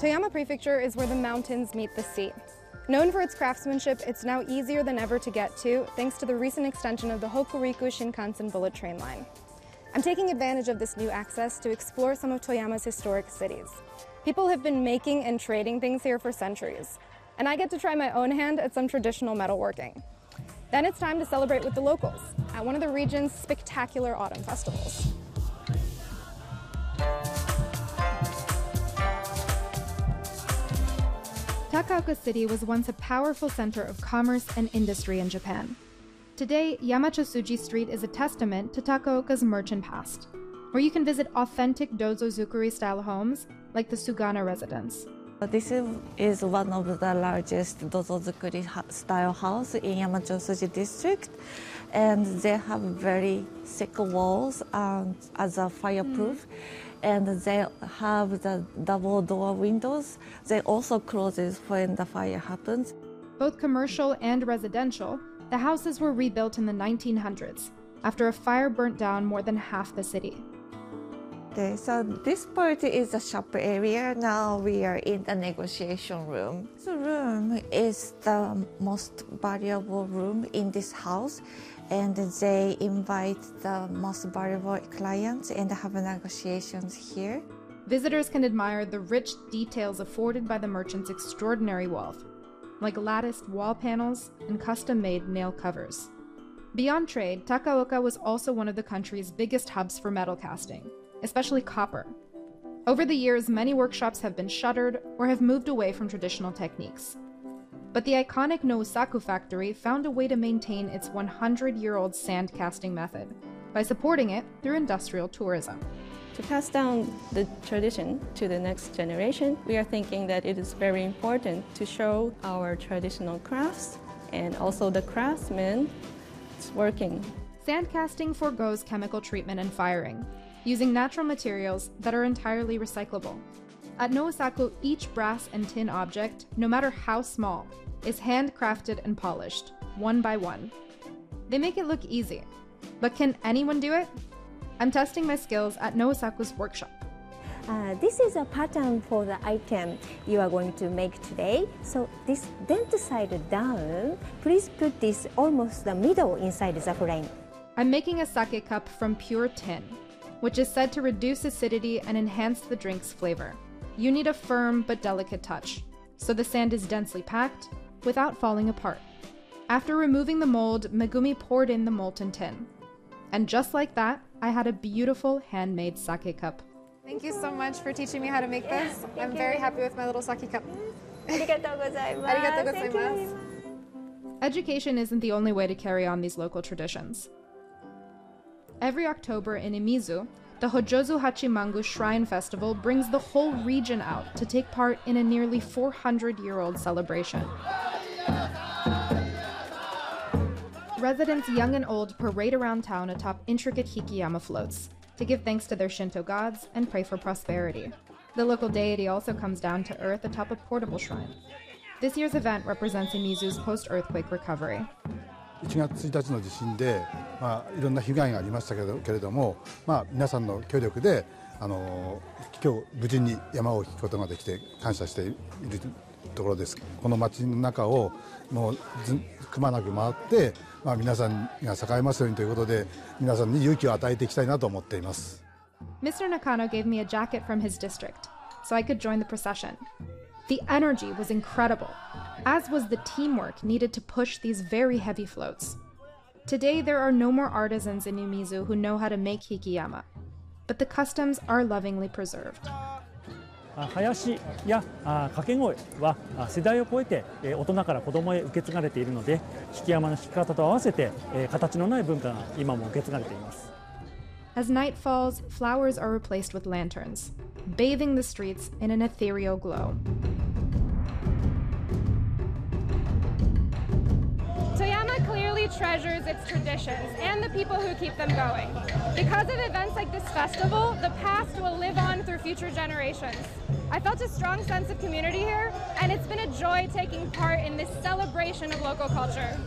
Toyama Prefecture is where the mountains meet the sea. Known for its craftsmanship, it's now easier than ever to get to thanks to the recent extension of the Hokuriku Shinkansen bullet train line. I'm taking advantage of this new access to explore some of Toyama's historic cities. People have been making and trading things here for centuries, and I get to try my own hand at some traditional metalworking. Then it's time to celebrate with the locals at one of the region's spectacular autumn festivals. Takaoka City was once a powerful center of commerce and industry in Japan. Today, Yamachosuji Street is a testament to Takaoka's merchant past, where you can visit authentic dozo-zukuri-style homes like the Sugana residence. This is one of the largest dozo-zukuri-style house in Yamachosuji district, and they have very thick walls as a fireproof. And they have the double door windows. They also close when the fire happens. Both commercial and residential, the houses were rebuilt in the 1900s after a fire burnt down more than half the city. Okay, so this part is the shop area. Now we are in the negotiation room. This room is the most valuable room in this house, and they invite the most valuable clients and have negotiations here. Visitors can admire the rich details afforded by the merchant's extraordinary wealth, like latticed wall panels and custom-made nail covers. Beyond trade, Takaoka was also one of the country's biggest hubs for metal casting, especially copper. Over the years, many workshops have been shuttered or have moved away from traditional techniques. But the iconic Noosaku factory found a way to maintain its 100-year-old sand casting method by supporting it through industrial tourism. To pass down the tradition to the next generation, we are thinking that it is very important to show our traditional crafts and also the craftsmen working. Sand casting forgoes chemical treatment and firing, using natural materials that are entirely recyclable. At Noosaku, each brass and tin object, no matter how small, is handcrafted and polished, one by one. They make it look easy, but can anyone do it? I'm testing my skills at Noosaku's workshop. This is a pattern for the item you are going to make today. So this dent side down, please put this almost the middle inside the frame. I'm making a sake cup from pure tin, which is said to reduce acidity and enhance the drink's flavor. You need a firm but delicate touch, so the sand is densely packed without falling apart. After removing the mold, Megumi poured in the molten tin. And just like that, I had a beautiful handmade sake cup. Thank you so much for teaching me how to make this. I'm very happy with my little sake cup. Arigatou gozaimasu. Arigatou gozaimasu. Education isn't the only way to carry on these local traditions. Every October in Imizu, the Hojozu Hachimangu Shrine Festival brings the whole region out to take part in a nearly 400-year-old celebration. Residents young and old parade around town atop intricate hikiyama floats to give thanks to their Shinto gods and pray for prosperity. The local deity also comes down to earth atop a portable shrine. This year's event represents Imizu's post-earthquake recovery. 1月1日の地震で、いろんな被害がありましたけれども、皆さんの協力で今日無事に山を引くことができて感謝しているところです。この町の中をもうくまなく回って、皆さんが栄えますようにということで、皆さんに勇気を与えていきたいなと思っています。Mr. Nakano gave me a jacket from his district, so I could join the procession. The energy was incredible, as was the teamwork needed to push these very heavy floats. Today, there are no more artisans in Imizu who know how to make hikiyama, but the customs are lovingly preserved. 囃子や掛け声は世代を超えて大人から子供へ受け継がれているので、引山の弾き方と合わせて形のない文化が今も受け継がれています。As night falls, flowers are replaced with lanterns, bathing the streets in an ethereal glow. Toyama clearly treasures its traditions and the people who keep them going. Because of events like this festival, the past will live on through future generations. I felt a strong sense of community here, and it's been a joy taking part in this celebration of local culture.